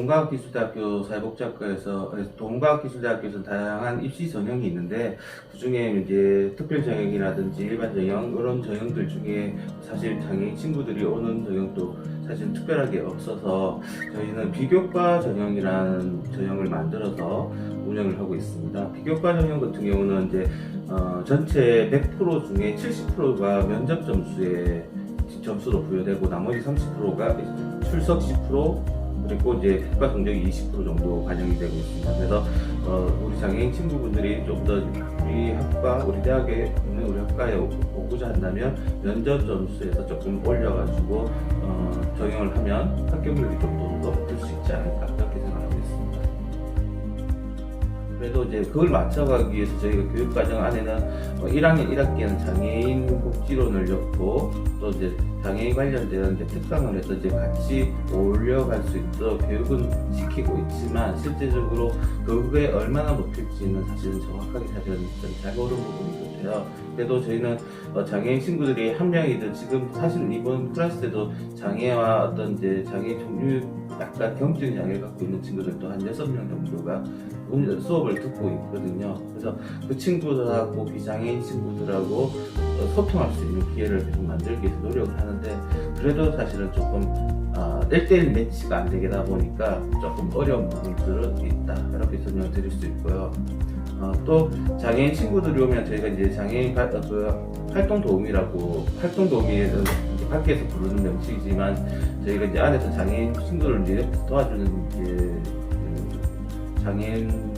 동국과학기술대학교 사회복지학과에서 동국과학기술대학교에서 다양한 입시 전형이 있는데 그 중에 이제 특별 전형이라든지 일반 전형 이런 전형들 중에 사실 장애인 친구들이 오는 전형도 사실 특별하게 없어서 저희는 비교과 전형이라는 전형을 만들어서 운영을 하고 있습니다. 비교과 전형 같은 경우는 이제 전체 100% 중에 70%가 면접 점수에 점수로 부여되고 나머지 30%가 출석 10% 그리고 이제 학과 성적이 20% 정도 반영이 되고 있습니다. 그래서 우리 장애인 친구분들이 좀 더 우리 학과, 우리 대학에 있는 우리 학과에 오고자 한다면 면접 점수에서 조금 올려가지고 적용을 하면 합격률이 좀 더 높을 수 있지 않을까 그렇게 생각하고 있습니다. 그래도 이제 그걸 맞춰가기 위해서 저희가 교육과정 안에는 1학년 1학기에는 장애인 복지론을 넣고 또 이제 장애인 관련된 특강을 해서 이제 같이 올려갈 수 있도록 교육은 시키고 있지만 실제적으로 그게 얼마나 높을지는 사실은 정확하게 사실은 잘 모르는 부분이거든요. 그래도 저희는 장애인 친구들이 한 명이든 지금 사실 이번 클래스 때도 장애와 어떤 이제 장애 종류 약간 경증 장애를 갖고 있는 친구들도 한 6명 정도가 수업을 듣고 있거든요. 그래서 그 친구들하고 비장애인 친구들하고 소통할 수 있는 기회를 계속 만들기 위해서 노력을 하는데 그래도 사실은 조금 1대1 매치가 안 되다 보니까 조금 어려운 부분들은 있다 이렇게 설명을 드릴 수 있고요. 또 장애인 친구들이 오면 저희가 이제 장애인 활동 도우미라고 활동 도우미는 밖에서 부르는 명칭이지만 저희가 이제 안에서 장애인 친구를 이제 도와주는 이제 장애인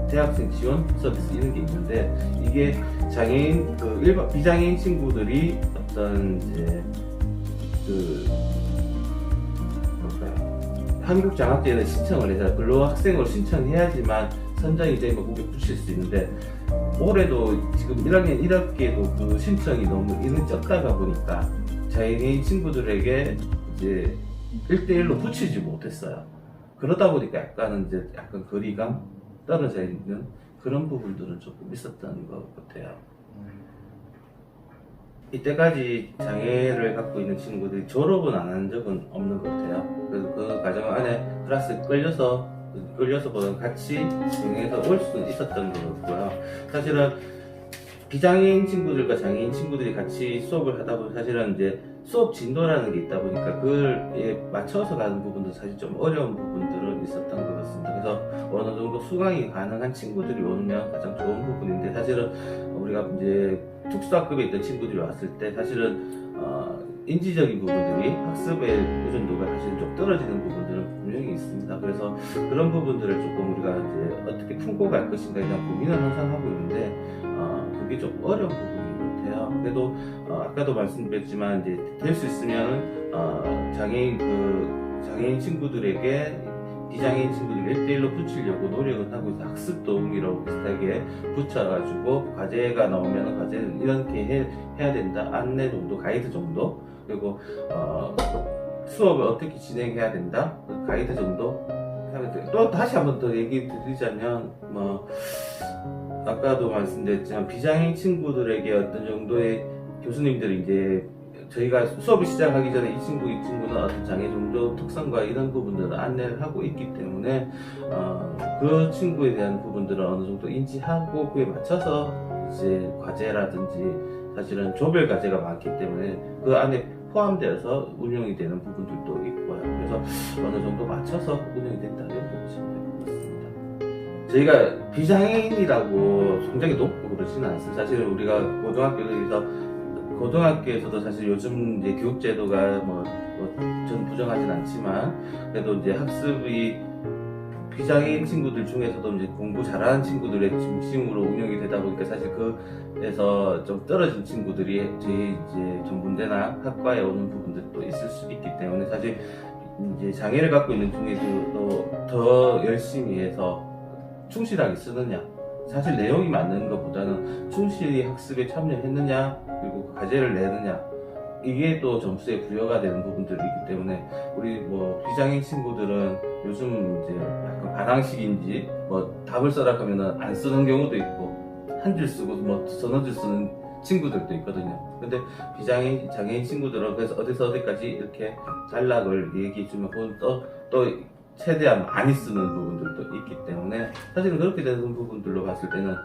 대학생 지원 서비스 이런 게 있는데 이게 장애인 일반 비장애인 친구들이 어떤 이제 한국 장학제에는 신청을 해서 근로학생으로 신청해야지만 선정이 되면 거기에 붙일 수 있는데 올해도 지금 1학년 1학기에도 그 신청이 너무 인원이 적다가 보니까 장애인 친구들에게 이제 1대1로 붙이지 못했어요. 그러다 보니까 약간 거리감 떨어져 있는 그런 부분들은 조금 있었던 것 같아요. 이때까지 장애를 갖고 있는 친구들이 졸업은 안 한 적은 없는 것 같아요. 그래서 그 과정 안에 클래스에 끌려서보다 같이 병행해서 올 수는 있었던 것 같고요. 사실은 비장애인 친구들과 장애인 친구들이 같이 수업을 하다 보면 사실은 이제 수업 진도라는 게 있다 보니까 그에 맞춰서 가는 부분도 사실 좀 어려운 부분들은 있었던 것 같습니다. 그래서 어느 정도 수강이 가능한 친구들이 오면 가장 좋은 부분인데 사실은 우리가 이제 특수학급에 있던 친구들이 왔을 때 사실은 인지적인 부분들이 학습의 의존도가 사실 좀 떨어지는 부분들은 분명히 있습니다. 그래서 그런 부분들을 조금 우리가 이제 어떻게 풀고 갈 것인가에 대한 고민을 항상 하고 있는데 그게 좀 어려운 부분인 것 같아요. 그래도 아까도 말씀드렸지만 이제 될 수 있으면 장애인 친구들에게 비장애인 친구들 1대1로 붙이려고 노력을 하고 있어요. 학습 도우미라고 비슷하게 붙여가지고 과제가 나오면 과제는 이렇게 해야 된다. 안내 정도, 가이드 정도, 그리고 수업을 어떻게 진행해야 된다. 그 가이드 정도 하면 돼요. 또 다시 한번 더 얘기 드리자면 아까도 말씀드렸지만 비장애인 친구들에게 어떤 정도의 교수님들이 이제 저희가 수업을 시작하기 전에 이 친구는 어떤 장애 정도 특성과 이런 부분들을 안내를 하고 있기 때문에 그 친구에 대한 부분들을 어느 정도 인지하고 그에 맞춰서 이제 과제라든지 사실은 조별 과제가 많기 때문에 그 안에 포함되어서 운영이 되는 부분들도 있고요. 그래서 어느 정도 맞춰서 운영이 된다 이렇게 보시면 될 것 같습니다. 저희가 비장애인이라고 성적이 높고 그러지는 않습니다. 사실 우리가 고등학교에서도 사실 요즘 이제 교육제도가 전 부정하진 않지만 그래도 이제 학습이 비장애인 친구들 중에서도 이제 공부 잘하는 친구들의 중심으로 운영이 되다 보니까 사실 그에서 좀 떨어진 친구들이 저희 이제 전문대나 학과에 오는 부분들도 있을 수 있기 때문에 사실 이제 장애를 갖고 있는 중에서도 더 열심히 해서 충실하게 쓰느냐 사실 내용이 맞는 것보다는 충실히 학습에 참여했느냐 그리고 그 과제를 내느냐 이게 또 점수에 부여가 되는 부분들이 있기 때문에 우리 비장애인 친구들은 요즘 이제 약간 반항식인지 답을 써라 하면은 안 쓰는 경우도 있고 한 줄 쓰고 서너 줄 쓰는 친구들도 있거든요. 근데 장애인 친구들은 그래서 어디서 어디까지 이렇게 단락을 얘기해 주면 또 최대한 많이 쓰는 부분들도 있기 때문에 사실은 그렇게 되는 부분들로 봤을 때는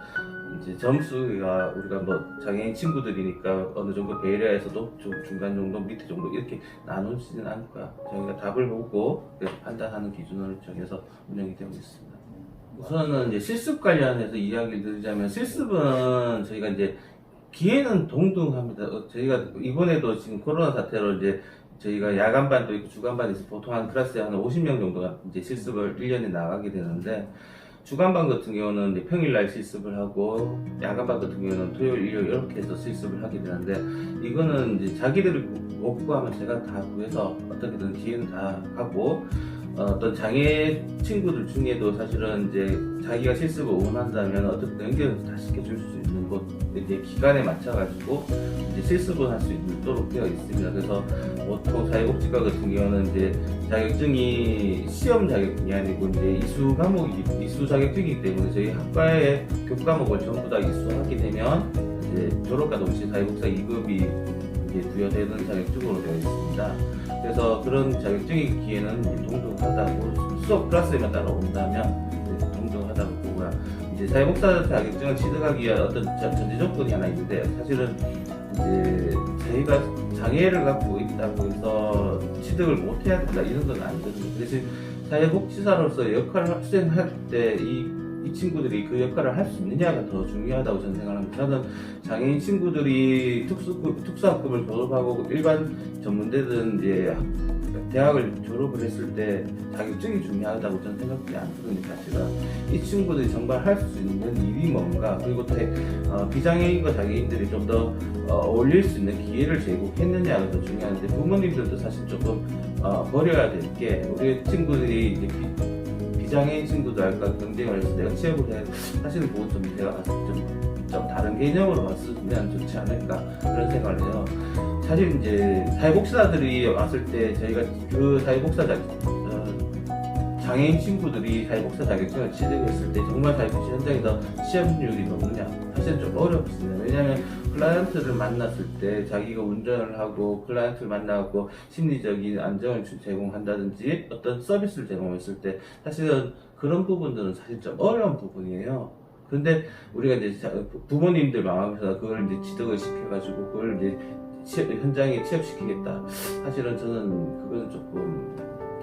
이제 점수가 우리가 뭐 장애인 친구들이니까 어느 정도 배려해서도 좀 중간 정도 밑에 정도 이렇게 나누지는 않을 거야. 저희가 답을 보고 판단하는 기준을 정해서 운영이 되고 있습니다. 우선은 이제 실습 관련해서 이야기를 드리자면 실습은 저희가 이제 기회는 동등합니다. 저희가 이번에도 지금 코로나 사태로 이제 저희가 야간반도 있고 주간반도 있고 보통 한 클래스에 한 50명 정도가 이제 실습을 1년에 나가게 되는데 주간반 같은 경우는 이제 평일날 실습을 하고 야간반 같은 경우는 토요일, 일요일 이렇게 해서 실습을 하게 되는데 이거는 이제 자기들이 없고 하면 제가 다 구해서 어떻게든 기회는 다 하고 어떤 장애 친구들 중에도 사실은 이제 자기가 실습을 원한다면 어떻게 연결을 다 시켜줄 수 있는 곳 이제 기간에 맞춰가지고 이제 실습을 할 수 있도록 되어 있습니다. 그래서 보통 사회복지과 같은 경우는 이제 자격증이 시험 자격증이 아니고 이제 이수 자격증이기 때문에 저희 학과의 교과목을 전부 다 이수하게 되면 이제 졸업과 동시에 사회복지사 2급이 이제 부여되는 자격증으로 되어 있습니다. 그래서 그런 자격증의 기회는 동등하다고 수업 클래스에만 따라온다면 동등하다고 보고요. 이제 사회복사 자격증을 취득하기 위한 어떤 전제 조건이 하나 있는데 사실은 이제 저희가 장애를 갖고 있다고 해서 취득을 못해야 된다 이런 건 아니거든요. 대신 사회복지사로서 역할을 수행할 때 이 친구들이 그 역할을 할 수 있느냐가 더 중요하다고 저는 생각합니다. 저는 장애인 친구들이 특수학급을 졸업하고 일반 전문대든 이제 대학을 졸업을 했을 때 자격증이 중요하다고 저는 생각하지 않거든요. 사실은 이 친구들이 정말 할 수 있는 일이 뭔가 그리고 비장애인과 장애인들이 좀 더 어울릴 수 있는 기회를 제공했느냐가 더 중요한데 부모님들도 사실 조금 버려야 될 게 우리 친구들이 이제 비장애인 친구들 할까 경쟁을 해서 내가 취업을 해야 사실은 그건 좀 내가 좀 다른 개념으로 봤으면 좋지 않을까 그런 생각을 해요. 사실 이제 사회복지사들이 왔을 때 저희가 그 장애인 친구들이 사회복지사 자격증을 취득했을 때 정말 사회복지 현장에서 취업률이 높느냐 사실 좀 어렵습니다. 왜냐하면 클라이언트를 만났을 때 자기가 운전을 하고 클라이언트를 만나고 심리적인 안정을 제공한다든지 어떤 서비스를 제공했을 때 사실은 그런 부분들은 사실 좀 어려운 부분이에요. 근데 우리가 이제 부모님들 마음에서 그걸 이제 지도를 시켜가지고 그걸 이제 현장에 취업시키겠다. 사실은 저는 그거는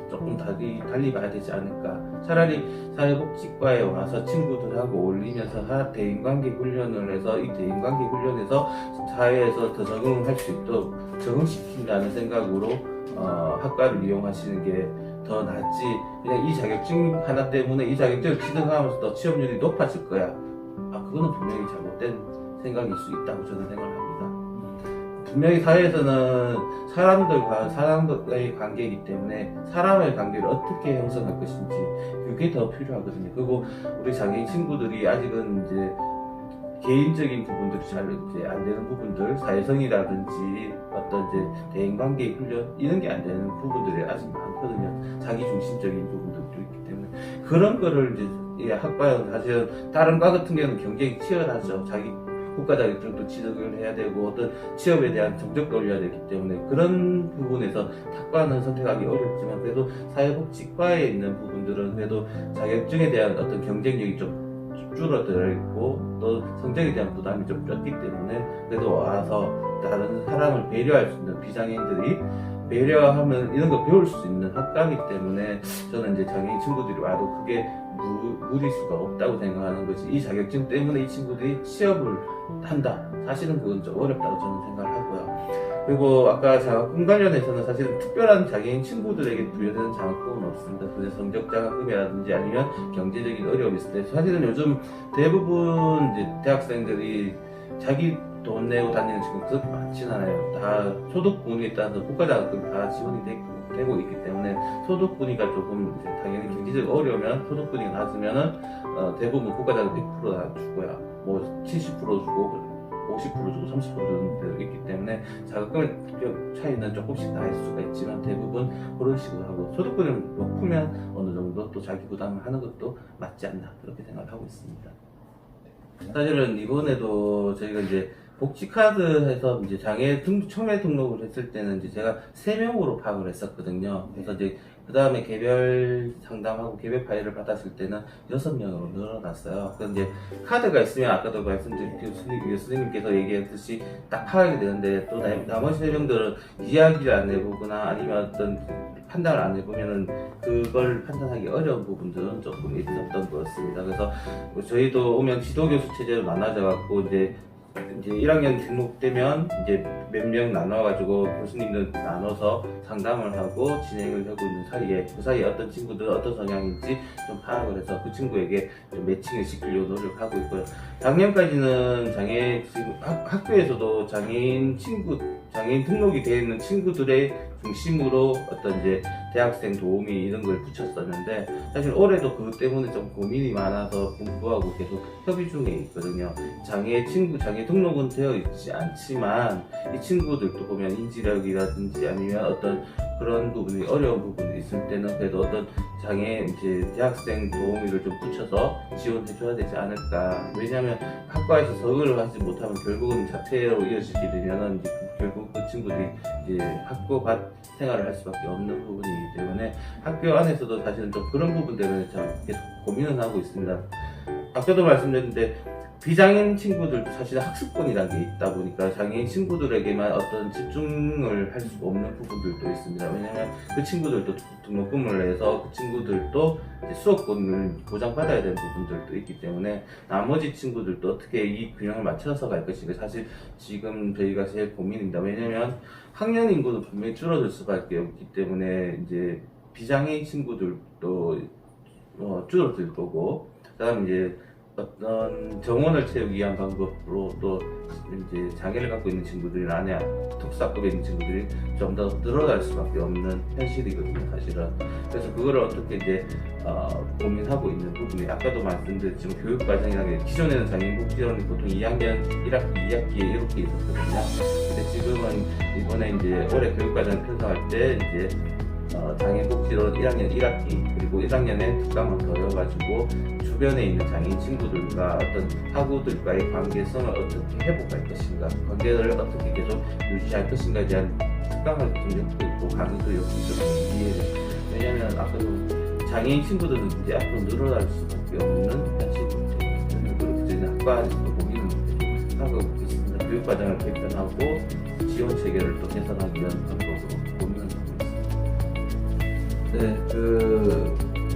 조금 달리 봐야 되지 않을까. 차라리 사회복지과에 와서 친구들하고 어울리면서 대인관계 훈련을 해서 이 대인관계 훈련에서 사회에서 더 적응할 수 있도록 적응시킨다는 생각으로 학과를 이용하시는 게 더 낫지. 그냥 이 자격증 하나 때문에 이 자격증을 취득하면서 더 취업률이 높아질 거야. 그거는 분명히 잘못된 생각일 수 있다고 저는 생각합니다. 분명히 사회에서는 사람들과의 관계이기 때문에 사람의 관계를 어떻게 형성할 것인지 그게 더 필요하거든요. 그리고 우리 장애인 친구들이 아직은 이제 개인적인 부분들이 잘 이제 안 되는 부분들, 사회성이라든지 어떤 이제 대인관계 훈련 이런 게 안 되는 부분들이 아직 많거든요. 자기 중심적인 부분들도 있기 때문에 그런 거를 이제 학과는 사실은 다른 과 같은 경우는 경쟁이 치열하죠. 자기 국가 자격증도 취득을 해야 되고 어떤 취업에 대한 정적도 올려야 되기 때문에 그런 부분에서 학과는 선택하기 어렵지만 그래도 사회복지과에 있는 부분들은 그래도 자격증에 대한 어떤 경쟁력이 좀 줄어들어 있고 또 성적에 대한 부담이 좀 적기 때문에 그래도 와서 다른 사람을 배려할 수 있는 비장애인들이 배려하면 이런 거 배울 수 있는 학과이기 때문에 저는 이제 장애인 친구들이 와도 그게 무리수가 없다고 생각하는 거지. 이 자격증 때문에 이 친구들이 취업을 한다. 사실은 그건 좀 어렵다고 저는 생각을 하고요. 그리고 아까 장학금 관련해서는 사실은 특별한 장애인 친구들에게 부여되는 장학금은 없습니다. 그래서 성적 장학금이라든지 아니면 경제적인 어려움이 있을 때 사실은 요즘 대부분 이제 대학생들이 자기 돈 내고 다니는 친구 그렇게 많진 않아요. 다 소득분위에 따라서 국가장학금이 다 지원이 되고 있기 때문에 소득분위가 조금 이제 당연히 경제적 어려우면 소득분위가 낮으면은 대부분 국가장학금 100% 다 주고요. 뭐 70% 주고 50% 주고 30% 주는 데도 있기 때문에 자격금 차이는 조금씩 나일 수가 있지만 대부분 그런 식으로 하고 소득분이 높으면 어느 정도 또 자기 부담을 하는 것도 맞지 않나 그렇게 생각을 하고 있습니다. 사실은 이번에도 저희가 이제 복지카드에서 이제 장애 처음에 등록을 했을 때는 이제 제가 3명으로 파악을 했었거든요. 그래서 이제 그 다음에 개별 상담하고 개별 파일을 받았을 때는 6명으로 늘어났어요. 그런데 카드가 있으면 아까도 말씀드린 교수님께서 얘기했듯이 딱 파악이 되는데 또 나머지 3명들은 이야기를 안 해보거나 아니면 어떤 판단을 안 해보면은 그걸 판단하기 어려운 부분들은 조금 있었던 것 같습니다. 그래서 저희도 오면 지도교수 체제로 나눠져 갖고 이제 1학년 등록되면 이제 몇 명 나눠가지고 교수님들 나눠서 상담을 하고 진행을 하고 있는 사이에 그 사이에 어떤 친구들 어떤 성향인지 좀 파악을 해서 그 친구에게 좀 매칭을 시키려고 노력하고 있고요. 작년까지는 지금 학교에서도 장애인 등록이 되어 있는 친구들의 중심으로 어떤 이제 대학생 도우미 이런 걸 붙였었는데 사실 올해도 그것 때문에 좀 고민이 많아서 공부하고 계속 협의 중에 있거든요. 장애 등록은 되어 있지 않지만 이 친구들도 보면 인지력이라든지 아니면 어떤 그런 부분이 어려운 부분이 있을 때는 그래도 어떤 장애 이제 대학생 도우미를 좀 붙여서 지원해줘야 되지 않을까. 왜냐하면 학과에서 서울을 하지 못하면 결국은 자퇴로 이어지게 되면은 이제 결국 그 친구들이 이제 학교 밖 생활을 할 수밖에 없는 부분이기 때문에 학교 안에서도 사실은 좀 그런 부분 때문에 참 계속 고민을 하고 있습니다. 아까도 말씀드렸는데 비장애인 친구들도 사실 학습권이라는 게 있다 보니까 장애인 친구들에게만 어떤 집중을 할 수 없는 부분들도 있습니다. 왜냐하면 그 친구들도 등록금을 내서 그 친구들도 이제 수업권을 보장받아야 되는 부분들도 있기 때문에 나머지 친구들도 어떻게 이 균형을 맞춰서 갈 것인가 사실 지금 저희가 제일 고민입니다. 왜냐하면 학년 인구도 분명히 줄어들 수밖에 없기 때문에 이제 비장애인 친구들도 줄어들 거고 그다음 이제 어떤 정원을 채우기 위한 방법으로 또 이제 장애를 갖고 있는 친구들이나 아니야 특수학급에 있는 친구들이 좀 더 늘어날 수밖에 없는 현실이거든요, 사실은. 그래서 그거를 어떻게 이제 고민하고 있는 부분이 아까도 말씀드렸지만 교육과정이라는 게 기존에는 장애인복지원이 보통 2학년 1학기, 2학기에 이렇게 있었거든요. 근데 지금은 이번에 이제 올해 교육과정 편성할 때 이제 장애인복지원 1학년 1학기 그리고 1학년에 특강을 더해가지고 주변에 있는 장애인 친구들과 어떤 학우들과의 관계성을 어떻게 회복할 것인가, 관계를 어떻게 계속 유지할 것인가에 대한 특강을 좀 엮고 있고 강의도 엮고 있거든요. 이해를. 왜냐하면 아까도 장애인 친구들은 이제 앞으로 늘어날 수밖에 없는 현실이기 때문에 그렇기 때문에 학과 안에서 고민을 하고 있습니다. 교육과정을 개편하고 지원 체계를 또 개선하기 위한 방법으로 고민을 하고 있습니다. 네,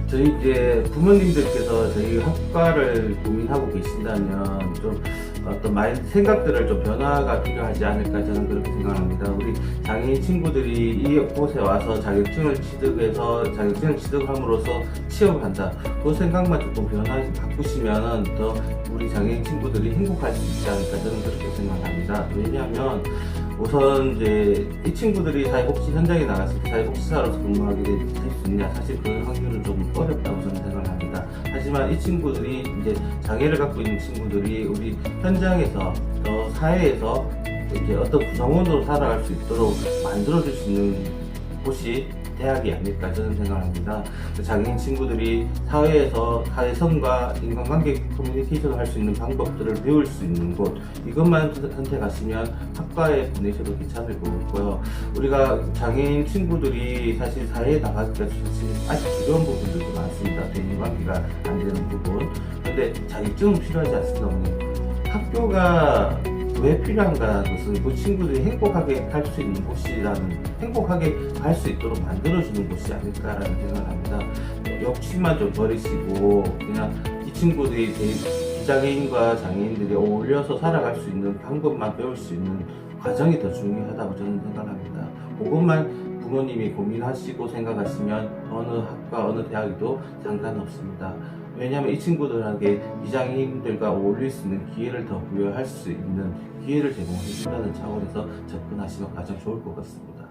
저희 이제 부모님들께서 저희 학과를 고민하고 계신다면 좀 어떤 생각들을 좀 변화가 필요하지 않을까 저는 그렇게 생각합니다. 우리 장애인 친구들이 이곳에 와서 자격증을 취득함으로써 취업을 한다. 그 생각만 조금 바꾸시면 더 우리 장애인 친구들이 행복할 수 있지 않을까 저는 그렇게 생각합니다. 왜냐하면 우선 이제 이 친구들이 사회복지 현장에 나갔을 때 사회복지사로서 근무하게 될 수 있냐, 사실 그 확률은 좀 어렵다고 저는 생각합니다. 하지만 이 친구들이 이제 장애를 갖고 있는 친구들이 우리 현장에서 더 사회에서 이제 어떤 구성원으로 살아갈 수 있도록 만들어줄 수 있는 곳이 대학이 아닐까 저는 생각합니다. 장애인 친구들이 사회에서 사회성과 인간관계 커뮤니케이션을 할 수 있는 방법들을 배울 수 있는 곳, 이것만 선택하시면 학과에 보내셔도 괜찮을 것 같고요. 우리가 장애인 친구들이 사실 사회에 나가기가 아직 두려운 부분들도 많습니다. 대인관계가 안 되는 부분. 근데 자격증은 필요하지 않습니다. 학교가 왜 필요한가? 것은 그 친구들이 행복하게 갈 수 있는 곳이라는, 행복하게 갈 수 있도록 만들어주는 곳이 아닐까라는 생각을 합니다. 욕심만 좀 버리시고 그냥 이 친구들이 비장애인과 장애인들이 어울려서 살아갈 수 있는 방법만 배울 수 있는 과정이 더 중요하다고 저는 생각합니다. 그것만 부모님이 고민하시고 생각하시면 어느 학과, 어느 대학이도 상관없습니다. 왜냐하면 이 친구들에게 비장애인들과 어울릴 수 있는 기회를 더 부여할 수 있는 기회를 제공해준다는 차원에서 접근하시면 가장 좋을 것 같습니다.